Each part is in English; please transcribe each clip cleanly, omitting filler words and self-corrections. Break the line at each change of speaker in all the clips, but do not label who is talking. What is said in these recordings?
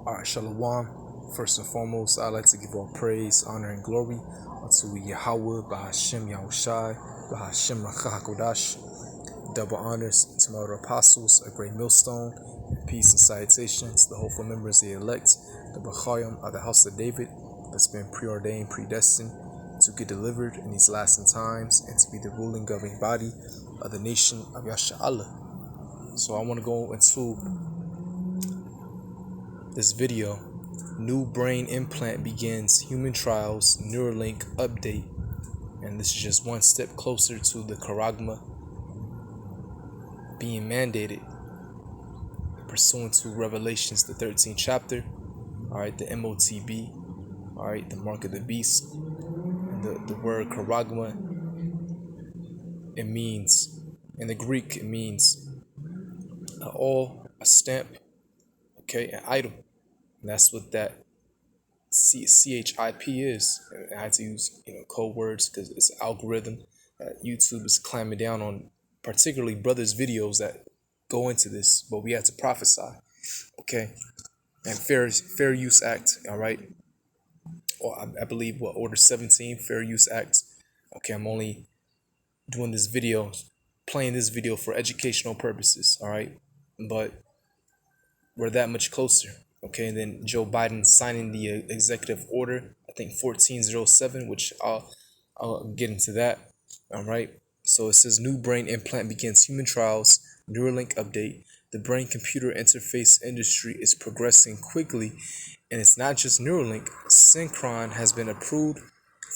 Alright, Shalom. First and foremost, I'd like to give all praise, honor, and glory unto Yahweh, Bahashem Yahushai, Bahashem Rachakodash. Double honors to my other apostles, a great millstone, and peace and salutation to the hopeful members, the elect, the Bachayim of the house of David, that's been preordained, predestined to get delivered in these lasting times and to be the ruling governing body of the nation of Yasha Allah. So I want to go into this video. New brain implant begins human trials, Neuralink update. And this is just one step closer to the Karagma being mandated pursuant to Revelations, the 13th chapter. Alright, the MOTB. Alright, the mark of the beast. And the word Karagma, it means, in the Greek, it means a stamp, okay, an item. And that's what that CHIP is. And I had to use code words because it's an algorithm that YouTube is clamping down on, particularly brothers' videos that go into this. But we had to prophesy, okay? And Fair Use Act, all right? Or I believe Order 17, Fair Use Act. Okay, I'm only doing this video, playing this video for educational purposes, all right? But we're that much closer. Okay, and then Joe Biden signing the executive order, I think 1407, which I'll get into that. All right. So it says new brain implant begins human trials, Neuralink update. The brain-computer interface industry is progressing quickly, and it's not just Neuralink. Synchron has been approved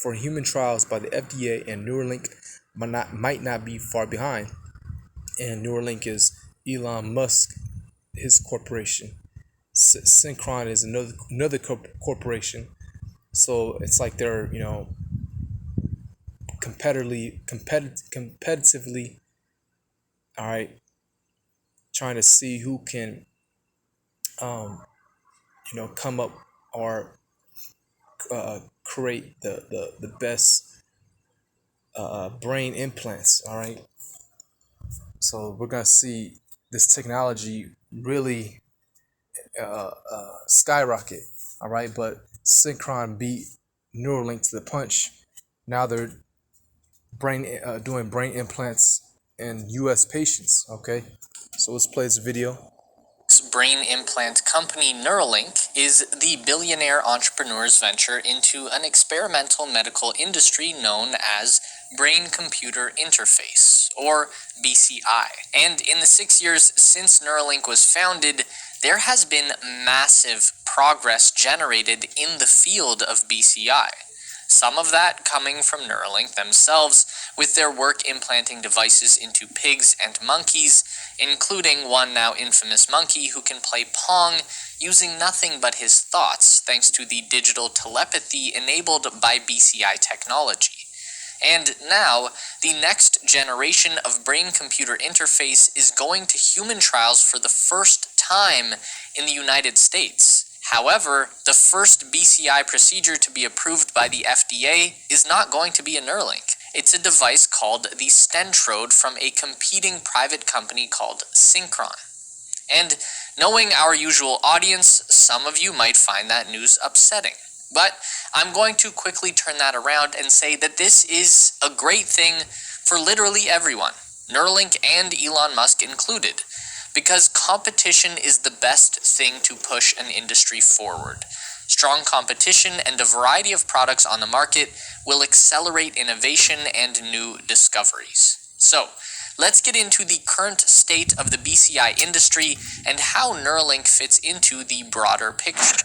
for human trials by the FDA, and Neuralink might not be far behind. And Neuralink is Elon Musk, his corporation. Synchron is another corporation, so it's like they're competitively, all right, trying to see who can come up or create the best brain implants. All right, so we're gonna see this technology really skyrocket, all right, but Synchron beat Neuralink to the punch. Now they're doing brain implants in U.S. patients. Okay, so let's play this video.
Brain implant company Neuralink is the billionaire entrepreneur's venture into an experimental medical industry known as brain-computer interface, or BCI. And in the 6 years since Neuralink was founded, there has been massive progress generated in the field of BCI. Some of that coming from Neuralink themselves, with their work implanting devices into pigs and monkeys, including one now infamous monkey who can play Pong using nothing but his thoughts thanks to the digital telepathy enabled by BCI technology. And now, the next generation of brain-computer interface is going to human trials for the first time in the United States. However, the first BCI procedure to be approved by the FDA is not going to be a Neuralink. It's a device called the Stentrode from a competing private company called Synchron. And knowing our usual audience, some of you might find that news upsetting. But I'm going to quickly turn that around and say that this is a great thing for literally everyone, Neuralink and Elon Musk included, because competition is the best thing to push an industry forward. Strong competition and a variety of products on the market will accelerate innovation and new discoveries. So, let's get into the current state of the BCI industry and how Neuralink fits into the broader picture.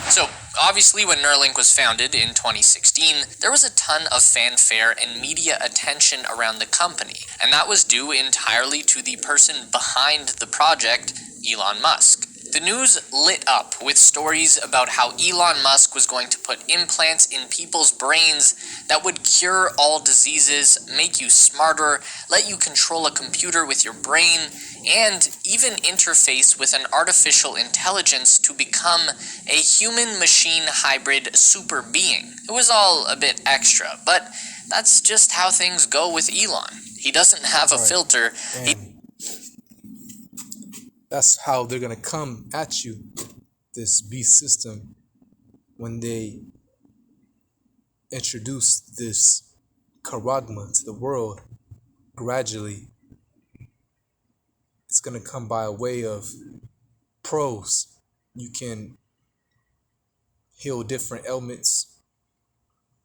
So, obviously when Neuralink was founded in 2016, there was a ton of fanfare and media attention around the company, and that was due entirely to the person behind the project, Elon Musk. The news lit up with stories about how Elon Musk was going to put implants in people's brains that would cure all diseases, make you smarter, let you control a computer with your brain, and even interface with an artificial intelligence to become a human-machine hybrid super being. It was all a bit extra, but that's just how things go with Elon. He doesn't have a filter.
that's how they're gonna come at you, this beast system, when they introduce this charagma to the world gradually. It's gonna come by way of pros. You can heal different ailments.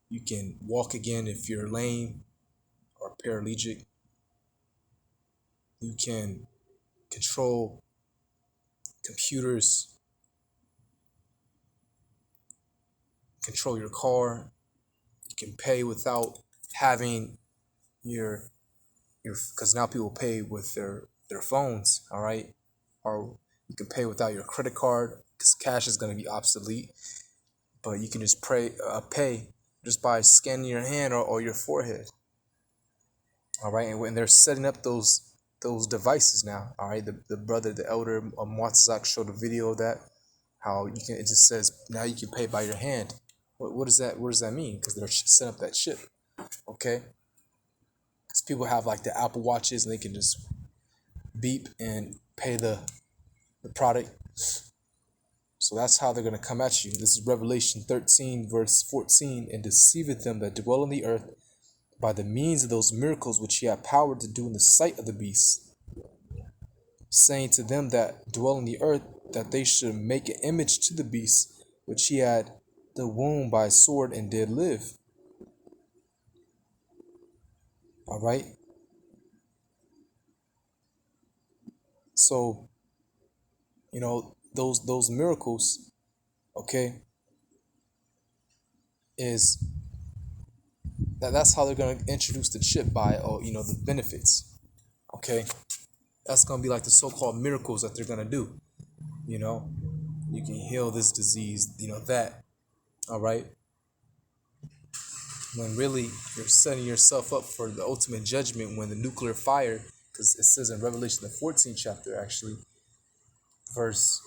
You can walk again if you're lame or paralytic. You can control computers, control your car. You can pay without having your because now people pay with their phones, all right? Or you can pay without your credit card because cash is going to be obsolete. But you can just pay just by scanning your hand or your forehead, all right? And when they're setting up those devices now, all right? The elder Mwatazak showed a video of that. How you can, it just says now you can pay by your hand. What does that mean? Because they're setting up that chip, okay? Because people have like the Apple Watches and they can just beep and pay the product. So that's how they're going to come at you. This is Revelation 13 verse 14. And deceiveth them that dwell on the earth by the means of those miracles which he had power to do in the sight of the beast, saying to them that dwell on the earth that they should make an image to the beast which he had the wound by a sword and did live. All right. So, those miracles, okay, is that's how they're gonna introduce the chip by, the benefits. Okay, that's gonna be like the so-called miracles that they're gonna do. You can heal this disease, that. All right. When really you're setting yourself up for the ultimate judgment when the nuclear fire, because it says in Revelation the 14th chapter, actually, verse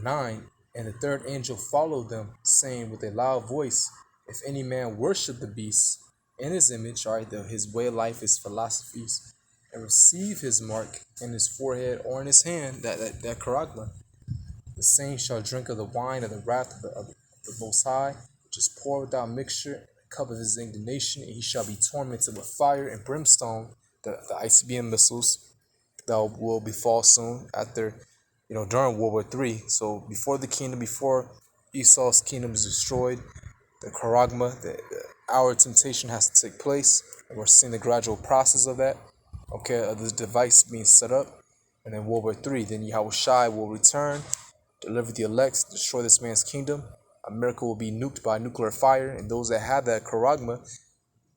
9, and the third angel followed them, saying with a loud voice, if any man worship the beast in his image, all right, his way of life, his philosophies, and receive his mark in his forehead or in his hand, that charagma, the same shall drink of the wine of the wrath of the Most High, which is poured without mixture, in the cup of his indignation, and he shall be tormented with fire and brimstone, the ICBM missiles that will befall soon after, during World War III. So before Esau's kingdom is destroyed, the charagma, our temptation has to take place, and we're seeing the gradual process of that. Okay, of this device being set up, and then World War III. Then Yahushai will return, deliver the elect, destroy this man's kingdom. America will be nuked by nuclear fire, and those that have that charagma,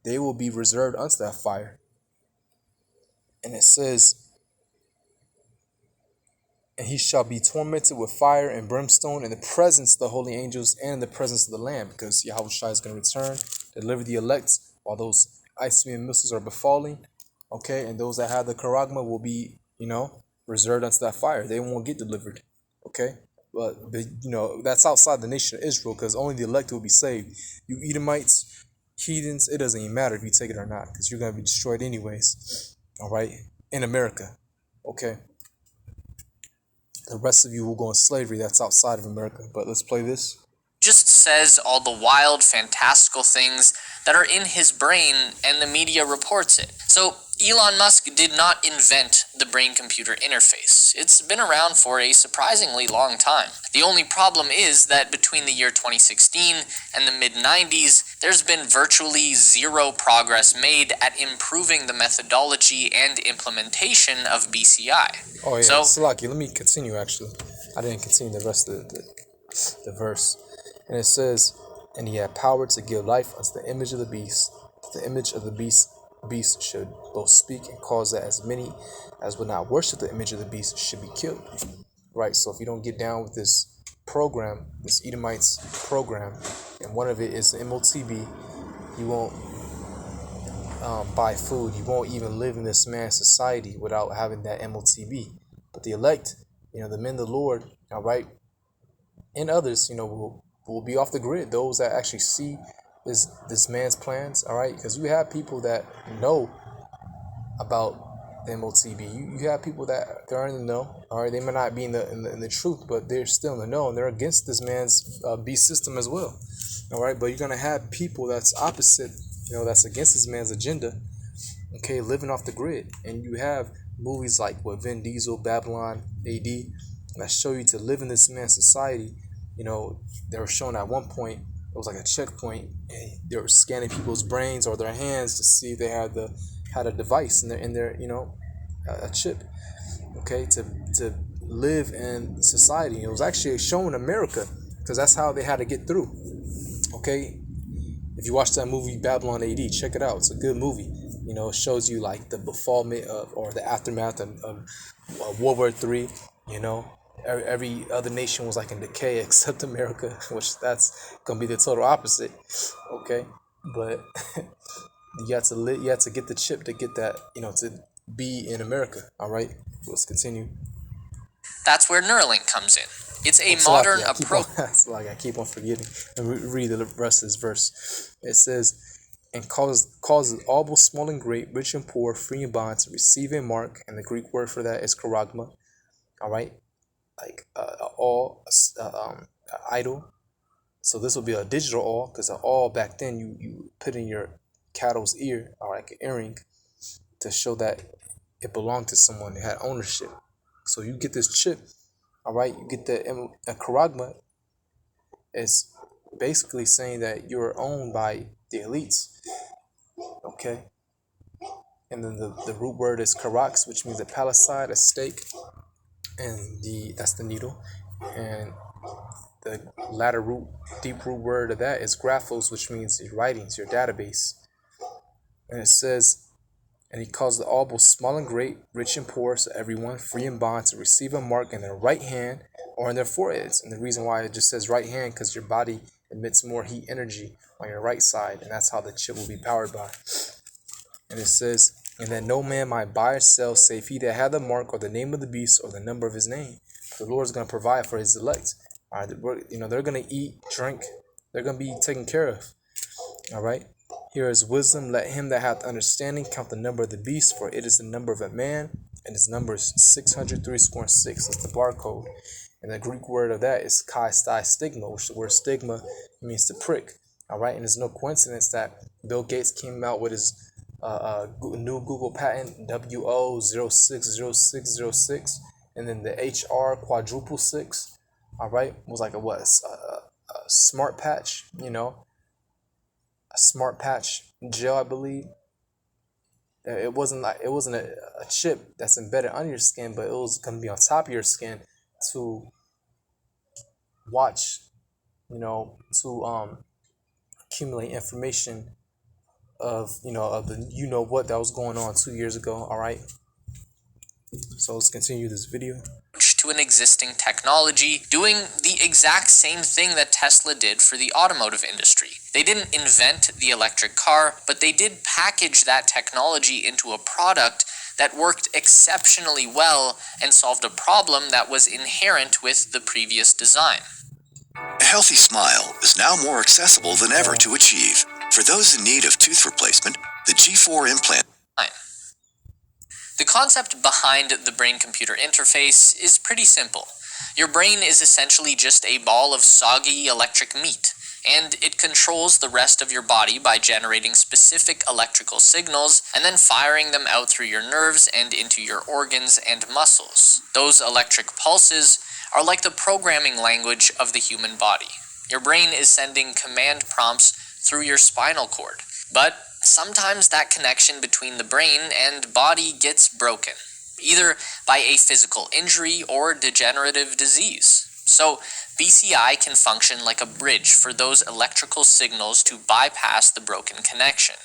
they will be reserved unto that fire. And it says, and he shall be tormented with fire and brimstone in the presence of the holy angels and in the presence of the Lamb, because Yahushua is going to return, deliver the elect while those ICBM missiles are befalling. Okay, and those that have the charagma will be, reserved unto that fire. They won't get delivered. Okay, but that's outside the nation of Israel, because only the elect will be saved. You Edomites, heathens, it doesn't even matter if you take it or not, because you're going to be destroyed anyways. All right, in America. Okay. The rest of you will go in slavery. That's outside of America. But let's play this.
Just says all the wild, fantastical things that are in his brain, and the media reports it. So Elon Musk did not invent the brain-computer interface. It's been around for a surprisingly long time. The only problem is that between the year 2016 and the mid-90s, there's been virtually zero progress made at improving the methodology and implementation of BCI.
Oh yeah, so Salaki, let me continue actually. I didn't continue the rest of the verse. And it says, and he had power to give life unto the image of the beast. The image of the beast should both speak and cause that as many as would not worship the image of the beast should be killed. Right, so if you don't get down with this program, this Edomites program, and one of it is the MOTB, you won't buy food. You won't even live in this man's society without having that MOTB. But the elect, the men of the Lord, all right, and others, will be off the grid. Those that actually see this man's plans, all right, because you have people that know about the MOTB. You have people that they're in the know. All right, they may not be in the truth, but they're still in the know, and they're against this man's beast system as well. All right, but you're gonna have people that's opposite, that's against this man's agenda. Okay, living off the grid, and you have movies like what Vin Diesel, Babylon AD, that show you to live in this man's society. They were showing at one point it was like a checkpoint, and they were scanning people's brains or their hands to see if they had a device in their a chip, okay, to live in society. It was actually shown in America because that's how they had to get through. Okay, if you watch that movie Babylon AD, check it out. It's a good movie. It shows you like the befallment of, or the aftermath of World War III. Every other nation was like in decay except America, which that's gonna be the total opposite. Okay, but you had to get the chip to get that, to be in America. All right, let's continue.
That's where Neuralink comes in. It's a
So
modern
I
approach.
I keep on forgetting. And read the rest of this verse. It says, and causes all both small and great, rich and poor, free and bond to receive a mark, and the Greek word for that is charagma. All right, like all idol. So this will be a digital all, because an all back then you put in your cattle's ear, or like an earring, to show that it belonged to someone, it had ownership. So you get this chip, all right, you get the charagma. It's basically saying that you're owned by the elites, okay. And then the root word is karax, which means a palisade, a stake, and that's the needle. And the latter deep root word of that is graphos, which means your writings, your database. And it says, and he calls the all both small and great, rich and poor, so everyone, free and bond, to receive a mark in their right hand or in their foreheads. And the reason why it just says right hand, because your body emits more heat energy on your right side, and that's how the chip will be powered by. And it says, and that no man might buy or sell save he that had the mark or the name of the beast or the number of his name. The Lord is going to provide for his elect. All right, they're going to eat, drink, they're going to be taken care of. All right. Here is wisdom. Let him that hath understanding count the number of the beast, for it is the number of a man, and its number is 603 score 6. It's the barcode. And the Greek word of that is kai stai stigma, which the word stigma means to prick. All right. And it's no coincidence that Bill Gates came out with his new Google patent WO060606, and then the HR quadruple 6. All right. Was like a smart patch, a smart patch gel, I believe. It wasn't a chip that's embedded under your skin, but it was gonna be on top of your skin to watch, to accumulate information of the what that was going on 2 years ago. All right. So let's continue this video.
To an existing technology, doing the exact same thing that Tesla did for the automotive industry. They didn't invent the electric car, but they did package that technology into a product that worked exceptionally well and solved a problem that was inherent with the previous design.
A healthy smile is now more accessible than ever to achieve. For those in need of tooth replacement, the G4 implant.
The concept behind the brain-computer interface is pretty simple. Your brain is essentially just a ball of soggy electric meat, and it controls the rest of your body by generating specific electrical signals and then firing them out through your nerves and into your organs and muscles. Those electric pulses are like the programming language of the human body. Your brain is sending command prompts through your spinal cord, but sometimes that connection between the brain and body gets broken, either by a physical injury or degenerative disease. So BCI can function like a bridge for those electrical signals to bypass the broken connection.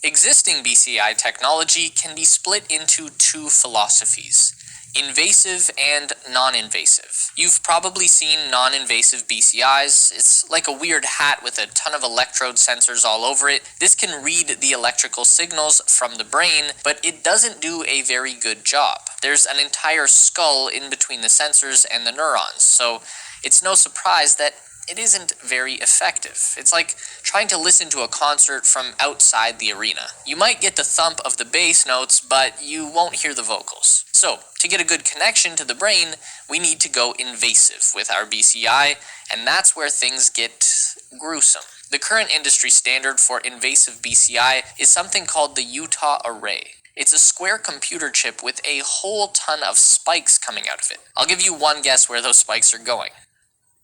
Existing BCI technology can be split into two philosophies: invasive and non-invasive. You've probably seen non-invasive BCIs. It's like a weird hat with a ton of electrode sensors all over it. This can read the electrical signals from the brain, but it doesn't do a very good job. There's an entire skull in between the sensors and the neurons, so it's no surprise that it isn't very effective. It's like trying to listen to a concert from outside the arena. You might get the thump of the bass notes, but you won't hear the vocals. So, to get a good connection to the brain, we need to go invasive with our BCI, and that's where things get gruesome. The current industry standard for invasive BCI is something called the Utah Array. It's a square computer chip with a whole ton of spikes coming out of it. I'll give you one guess where those spikes are going.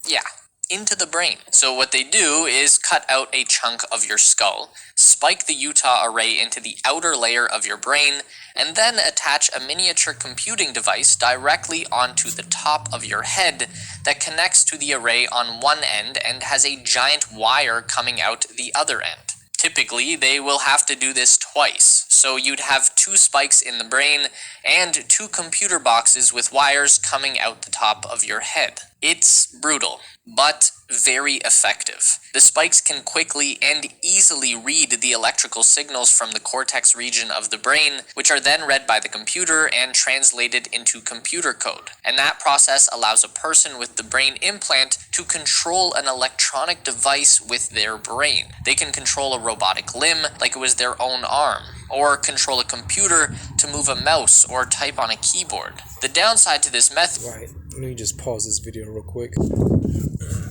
Yeah, into the brain. So what they do is cut out a chunk of your skull, spike the Utah Array into the outer layer of your brain, and then attach a miniature computing device directly onto the top of your head that connects to the array on one end and has a giant wire coming out the other end. Typically, they will have to do this twice, so you'd have 2 spikes in the brain and 2 computer boxes with wires coming out the top of your head. It's brutal, but very effective. The spikes can quickly and easily read the electrical signals from the cortex region of the brain, which are then read by the computer and translated into computer code. And that process allows a person with the brain implant to control an electronic device with their brain. They can control a robotic limb like it was their own arm, or control a computer to move a mouse or type on a keyboard. The downside to this method...
Right, let me just pause this video real quick.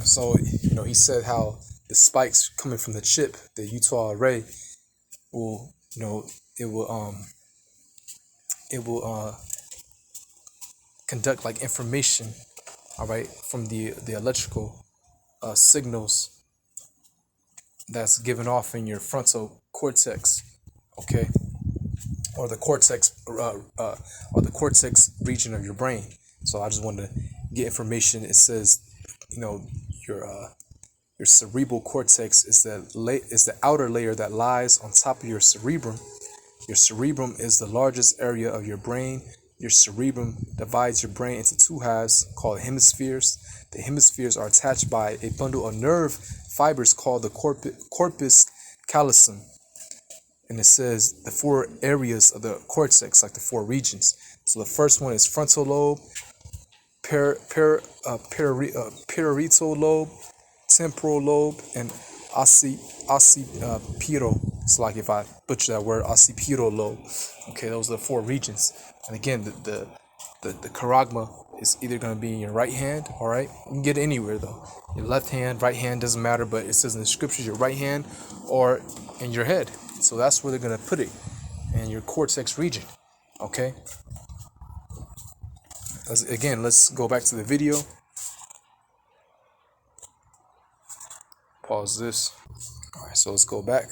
So, he said how the spikes coming from the chip, the Utah Array, will, it will conduct like information, all right, from the electrical signals that's given off in your frontal cortex, okay, or the cortex region of your brain. So I just wanted to get information. It says, your cerebral cortex is the outer layer that lies on top of your cerebrum. Your cerebrum is the largest area of your brain. Your cerebrum divides your brain into 2 halves called hemispheres. The hemispheres are attached by a bundle of nerve fibers called the corpus callosum. And it says the 4 areas of the cortex, like the 4 regions. So the first one is frontal lobe, parietal lobe, temporal lobe, and occipital. It's like if I butcher that word, occipital lobe. Okay, those are the 4 regions. And again, the charagma is either going to be in your right hand, all right? You can get it anywhere though. Your left hand, right hand, doesn't matter, but it says in the scriptures your right hand or in your head. So that's where they're going to put it, in your cortex region, okay? Let's go back to the video. Pause this. All right, so let's go back.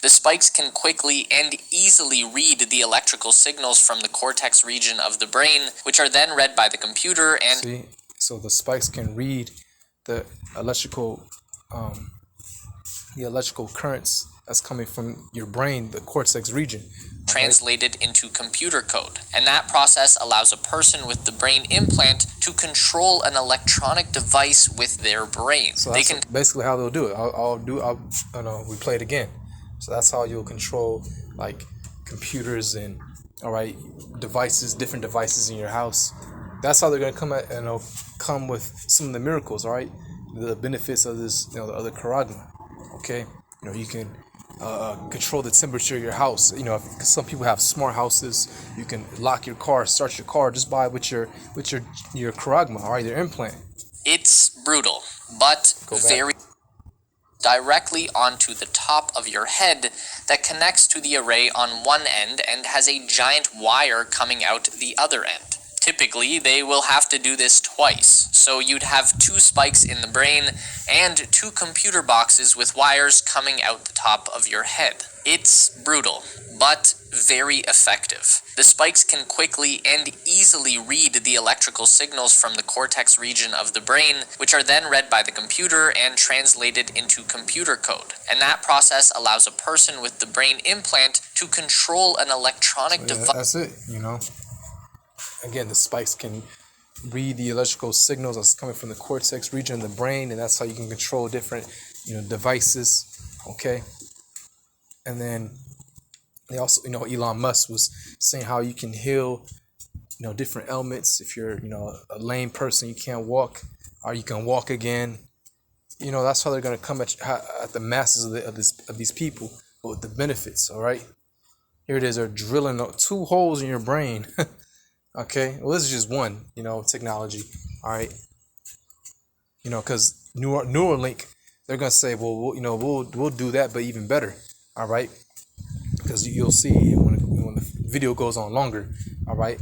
The spikes can quickly and easily read the electrical signals from the cortex region of the brain, which are then read by the computer and...
See, so the spikes can read the electrical currents that's coming from your brain, the cortex region.
Translated into computer code. And that process allows a person with the brain implant to control an electronic device with their brain.
So that's basically how they'll do it. I'll replay it again. So that's how you'll control like computers and devices, different devices in your house. That's how they're gonna come with some of the miracles, all right? The benefits of this, the other charagma. Okay, you can control the temperature of your house. Because some people have smart houses, you can lock your car, start your car just by with your charagma, all right, your implant.
It's brutal, but very directly onto the top of your head that connects to the array on one end and has a giant wire coming out the other end. Typically, they will have to do this twice, so you'd have 2 spikes in the brain and 2 computer boxes with wires coming out the top of your head. It's brutal, but very effective. The spikes can quickly and easily read the electrical signals from the cortex region of the brain, which are then read by the computer and translated into computer code. And that process allows a person with the brain implant to control an electronic device.
That's it, Again, the spikes can read the electrical signals that's coming from the cortex region of the brain, and that's how you can control different, devices, okay? And then they also, Elon Musk was saying how you can heal, different ailments. If you're, a lame person, you can't walk, or you can walk again. that's how they're gonna come at the masses of these people with the benefits. All right, here it is. They're drilling 2 holes in your brain. Okay, well, this is just one, technology. All right, because Neuralink, they're gonna say, well, we'll do that, but even better. All right, because you'll see when the video goes on longer. All right,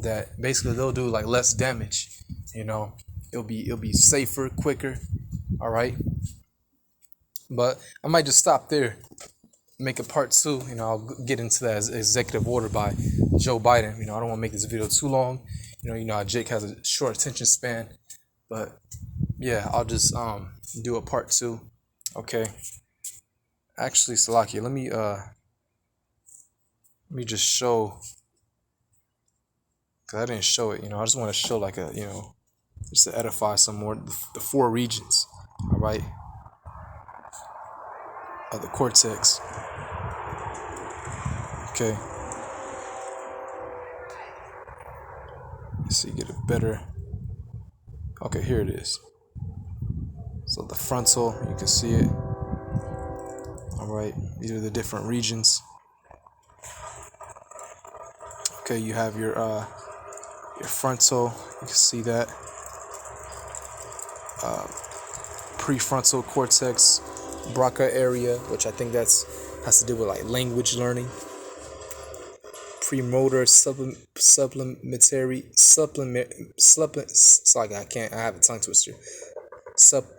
that basically they'll do like less damage. It'll be safer, quicker. All right, but I might just stop there. Make a part 2. I'll get into that as executive order by Joe Biden. I don't want to make this video too long. How Jake has a short attention span, but yeah, I'll just do a part 2. Okay. Actually, Salakia, let me just show, because I didn't show it. I just want to show like just to edify some more the 4 regions. All right, of the cortex. Okay. Let's see, get it better. Okay, here it is. So the frontal, you can see it. All right, these are the different regions. Okay, you have your frontal. You can see that. Prefrontal cortex, Broca area, which I think has to do with like language learning. Premotor sorry, I have a tongue twister.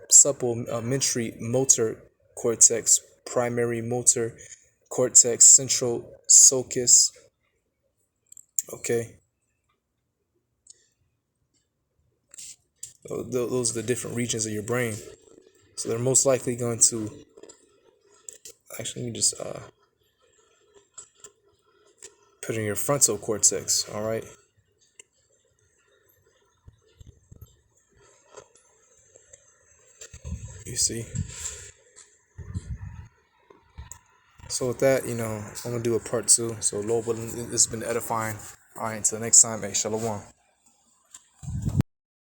Supplementary motor cortex, primary motor cortex, central sulcus. Okay, those are the different regions of your brain. So they're most likely going to actually, let me just put in your frontal cortex. All right. You see. So with that, I'm gonna do a part 2. So Lord willing, this has been edifying. All right, until next time, hey, shalom.